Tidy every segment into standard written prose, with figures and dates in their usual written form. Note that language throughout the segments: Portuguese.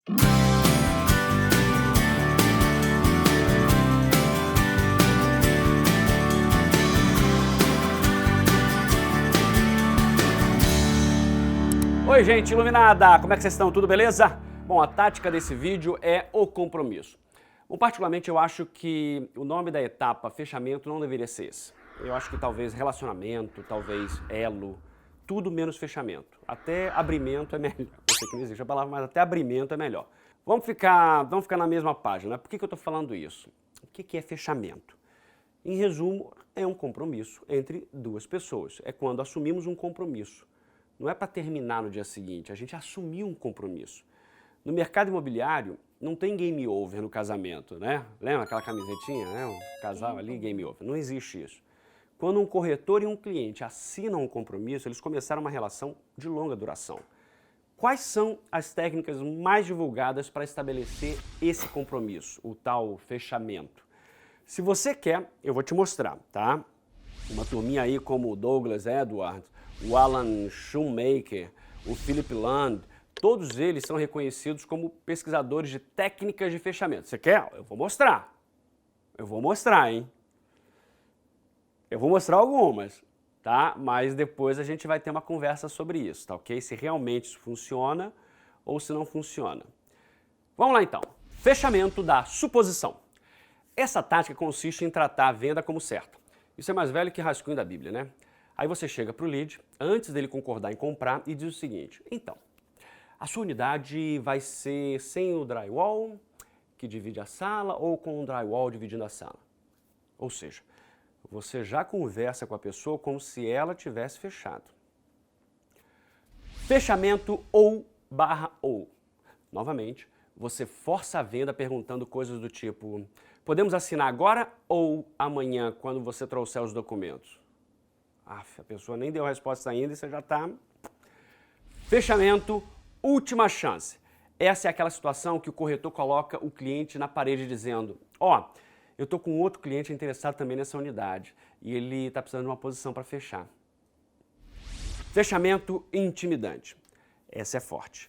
Oi, gente iluminada! Como é que vocês estão? Tudo beleza? Bom, a tática desse vídeo é o compromisso. Bom, particularmente eu acho que o nome da etapa fechamento não deveria ser esse. Eu acho que talvez relacionamento, talvez elo, tudo menos fechamento. Até abrimento é melhor. Eu sei que não existe a palavra, mas até abrimento é melhor. Vamos ficar na mesma página. Por que eu estou falando isso? O que é fechamento? Em resumo, é um compromisso entre duas pessoas. É quando assumimos um compromisso. Não é para terminar no dia seguinte, a gente assumiu um compromisso. No mercado imobiliário, não tem game over no casamento, né? Lembra aquela camisetinha, né? O casal ali, game over. Não existe isso. Quando um corretor e um cliente assinam um compromisso, eles começaram uma relação de longa duração. Quais são as técnicas mais divulgadas para estabelecer esse compromisso, o tal fechamento? Se você quer, eu vou te mostrar, tá? Uma turminha aí como o Douglas Edwards, o Alan Shoemaker, o Philip Land, todos eles são reconhecidos como pesquisadores de técnicas de fechamento. Você quer? Eu vou mostrar. Eu vou mostrar, hein? Eu vou mostrar algumas, tá? Mas depois a gente vai ter uma conversa sobre isso, tá ok? Se realmente isso funciona ou se não funciona. Vamos lá então. Fechamento da suposição. Essa tática consiste em tratar a venda como certa. Isso é mais velho que rascunho da Bíblia, né? Aí você chega para o lead, antes dele concordar em comprar, e diz o seguinte: então, a sua unidade vai ser sem o drywall, que divide a sala, ou com o drywall dividindo a sala? Ou seja, você já conversa com a pessoa como se ela tivesse fechado. Fechamento ou. Novamente, você força a venda perguntando coisas do tipo: podemos assinar agora ou amanhã, quando você trouxer os documentos? A pessoa nem deu a resposta ainda e você já está... Fechamento, última chance. Essa é aquela situação que o corretor coloca o cliente na parede dizendo: ó, eu estou com outro cliente interessado também nessa unidade e ele está precisando de uma posição para fechar. Fechamento intimidante. Essa é forte.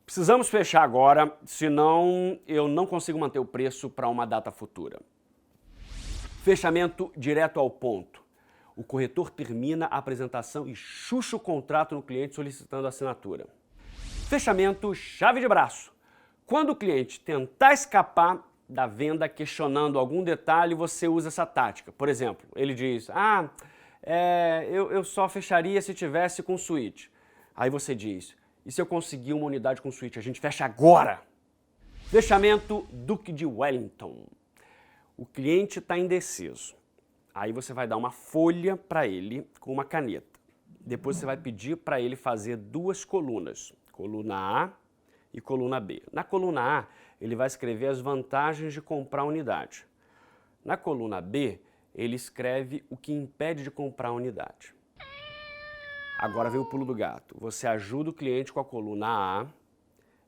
Precisamos fechar agora, senão eu não consigo manter o preço para uma data futura. Fechamento direto ao ponto. O corretor termina a apresentação e chucha o contrato no cliente solicitando a assinatura. Fechamento chave de braço. Quando o cliente tentar escapar da venda questionando algum detalhe, você usa essa tática. Por exemplo, ele diz: eu só fecharia se tivesse com suíte. Aí você diz: e se eu conseguir uma unidade com suíte, a gente fecha agora? Fechamento Duque de Wellington. O cliente está indeciso. Aí você vai dar uma folha para ele com uma caneta. Depois você vai pedir para ele fazer duas colunas, coluna A e coluna B. Na coluna A, ele vai escrever as vantagens de comprar a unidade. Na coluna B, ele escreve o que impede de comprar a unidade. Agora vem o pulo do gato. Você ajuda o cliente com a coluna A,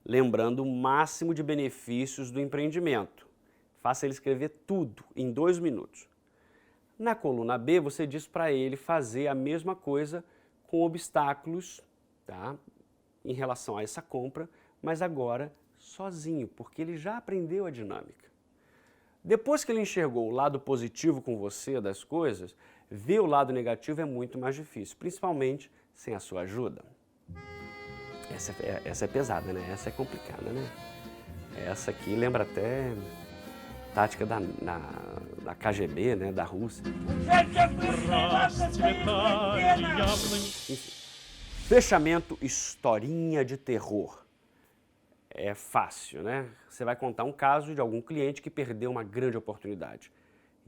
lembrando o máximo de benefícios do empreendimento. Faça ele escrever tudo em 2 minutos. Na coluna B, você diz para ele fazer a mesma coisa com obstáculos, tá, em relação a essa compra, mas agora sozinho, porque ele já aprendeu a dinâmica. Depois que ele enxergou o lado positivo com você das coisas, ver o lado negativo é muito mais difícil, principalmente sem a sua ajuda. Essa é pesada, né? Essa é complicada, né? Essa aqui lembra até tática da KGB, né? Da Rússia. Enfim. Fechamento, historinha de terror. É fácil, né? Você vai contar um caso de algum cliente que perdeu uma grande oportunidade.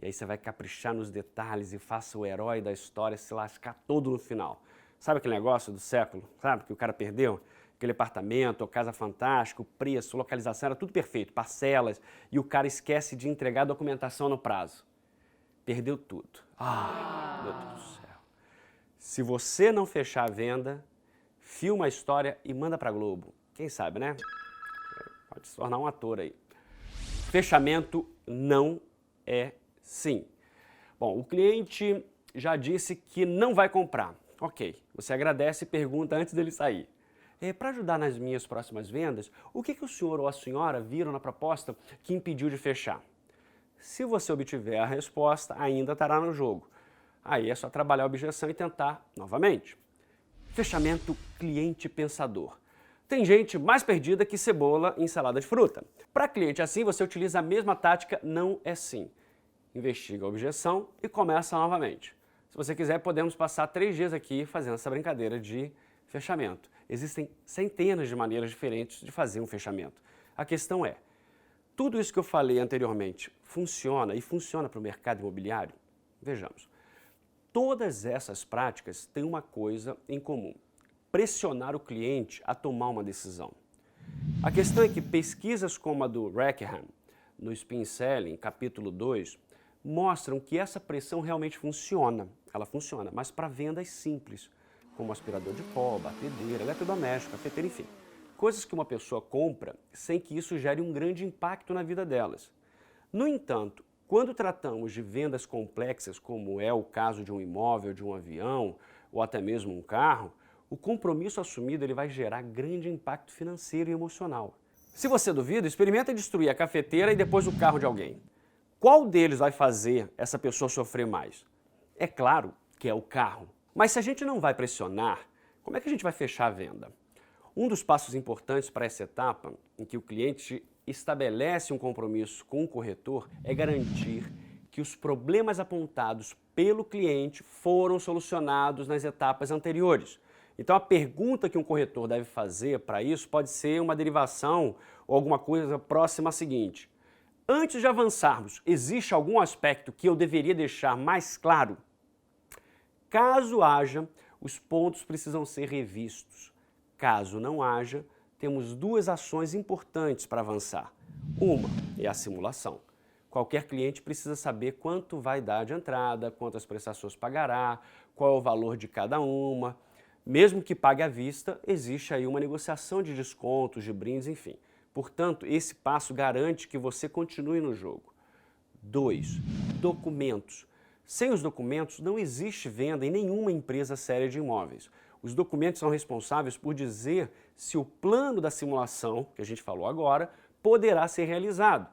E aí você vai caprichar nos detalhes e faça o herói da história se lascar todo no final. Sabe aquele negócio do século? Sabe que o cara perdeu? Aquele apartamento, ou casa fantástica, o preço, localização, era tudo perfeito, parcelas, e o cara esquece de entregar a documentação no prazo. Perdeu tudo. Meu Deus do céu. Se você não fechar a venda, filma a história e manda pra Globo. Quem sabe, né? Pode se tornar um ator aí. Fechamento não é sim. Bom, o cliente já disse que não vai comprar. Ok, você agradece e pergunta antes dele sair: Para ajudar nas minhas próximas vendas, o que o senhor ou a senhora viram na proposta que impediu de fechar? Se você obtiver a resposta, ainda estará no jogo. Aí é só trabalhar a objeção e tentar novamente. Fechamento cliente pensador. Tem gente mais perdida que cebola em salada de fruta. Para cliente assim, você utiliza a mesma tática não é sim. Investiga a objeção e começa novamente. Se você quiser, podemos passar 3 dias aqui fazendo essa brincadeira de fechamento. Existem centenas de maneiras diferentes de fazer um fechamento. A questão é, tudo isso que eu falei anteriormente funciona e funciona para o mercado imobiliário? Vejamos. Todas essas práticas têm uma coisa em comum: pressionar o cliente a tomar uma decisão. A questão é que pesquisas como a do Rackham, no Spin Selling, capítulo 2, mostram que essa pressão realmente funciona. Ela funciona, mas para vendas simples, como aspirador de pó, batedeira, eletrodoméstico, cafeteira, enfim. Coisas que uma pessoa compra sem que isso gere um grande impacto na vida delas. No entanto, quando tratamos de vendas complexas, como é o caso de um imóvel, de um avião ou até mesmo um carro, o compromisso assumido ele vai gerar grande impacto financeiro e emocional. Se você duvida, experimenta destruir a cafeteira e depois o carro de alguém. Qual deles vai fazer essa pessoa sofrer mais? É claro que é o carro. Mas se a gente não vai pressionar, como é que a gente vai fechar a venda? Um dos passos importantes para essa etapa, em que o cliente estabelece um compromisso com o corretor, é garantir que os problemas apontados pelo cliente foram solucionados nas etapas anteriores. Então a pergunta que um corretor deve fazer para isso pode ser uma derivação ou alguma coisa próxima à seguinte: antes de avançarmos, existe algum aspecto que eu deveria deixar mais claro? Caso haja, os pontos precisam ser revistos. Caso não haja, temos 2 ações importantes para avançar. Uma é a simulação. Qualquer cliente precisa saber quanto vai dar de entrada, quantas prestações pagará, qual é o valor de cada uma. Mesmo que pague à vista, existe aí uma negociação de descontos, de brindes, enfim. Portanto, esse passo garante que você continue no jogo. 2. Documentos. Sem os documentos, não existe venda em nenhuma empresa séria de imóveis. Os documentos são responsáveis por dizer se o plano da simulação, que a gente falou agora, poderá ser realizado.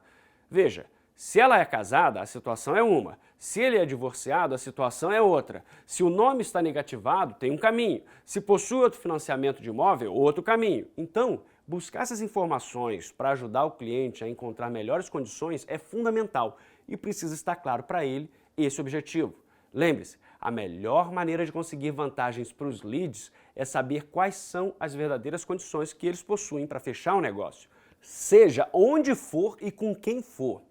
Veja, se ela é casada, a situação é uma. Se ele é divorciado, a situação é outra. Se o nome está negativado, tem um caminho. Se possui outro financiamento de imóvel, outro caminho. Então, buscar essas informações para ajudar o cliente a encontrar melhores condições é fundamental e precisa estar claro para ele esse objetivo. Lembre-se, a melhor maneira de conseguir vantagens para os leads é saber quais são as verdadeiras condições que eles possuem para fechar um negócio, seja onde for e com quem for.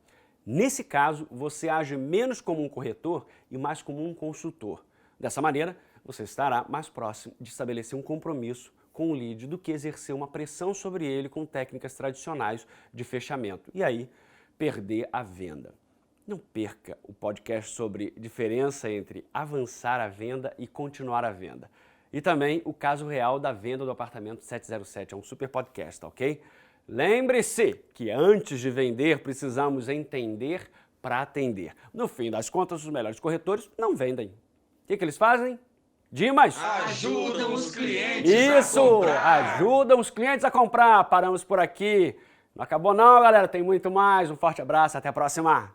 Nesse caso, você age menos como um corretor e mais como um consultor. Dessa maneira, você estará mais próximo de estabelecer um compromisso com o lead do que exercer uma pressão sobre ele com técnicas tradicionais de fechamento e aí perder a venda. Não perca o podcast sobre diferença entre avançar a venda e continuar a venda. E também o caso real da venda do apartamento 707, é um super podcast, ok? Lembre-se que antes de vender precisamos entender para atender. No fim das contas, os melhores corretores não vendem. O que eles fazem? Dimas? Ajudam os clientes Isso! a comprar. Ajudam os clientes a comprar. Paramos por aqui. Não acabou não, galera. Tem muito mais. Um forte abraço. Até a próxima.